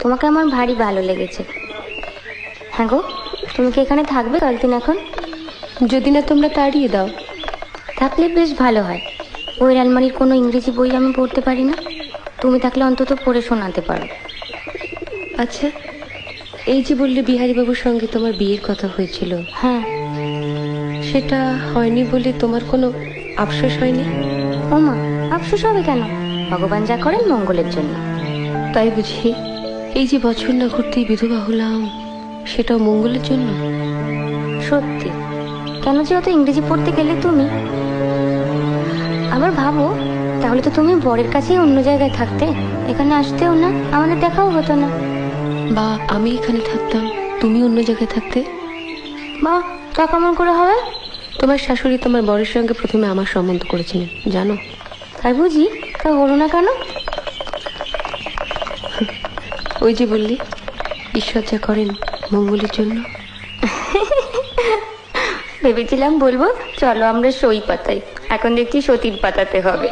তোমাকে আমার ভারী ভালো লেগেছে। হ্যাঁ গো, তুমি কি এখানে থাকবে কয়েকদিন এখন? যদি না তোমরা তাড়িয়ে দাও। থাকলে বেশ ভালো হয়। ওই আলমারির কোনো ইংরেজি বই আমি পড়তে পারি না, তুমি থাকলে অন্তত পড়ে শোনাতে পারো। আচ্ছা, এই যে বললে বিহারীবাবুর সঙ্গে তোমার বিয়ের কথা হয়েছিল, হ্যাঁ। সেটা হয়নি বলে তোমার কোনো আফসোস হয়নি? ও মা, আফসোস হবে কেন? ভগবান যা করেন মঙ্গলের জন্য। তাই বুঝি? এই যে বছর না ঘুরতেই বিধবা হলাম, সেটাও মঙ্গলের জন্য? সত্যি। কেন যে অত ইংরেজি পড়তে গেলে তুমি? আবার ভাবো, তাহলে তো তুমি বরের কাছেই অন্য জায়গায় থাকতে, এখানে আসতেও না, আমাদের দেখাও হতো না। বা আমি এখানে থাকতাম, তুমি অন্য জায়গায় থাকতে। বা তা কেমন করে হবে? তোমার শাশুড়ি তোমার বরের সঙ্গে প্রথমে আমার সম্বন্ধ করেছিলেন, জানো? তাই বুঝি? তা হলো না কেন? ওই যে বললি, ঈশ্বর যা করেন মঙ্গলের জন্য। ভেবেছিলাম বলবো চলো আমরা সই পাতাই, এখন দেখছি সতীর পাতাতে হবে।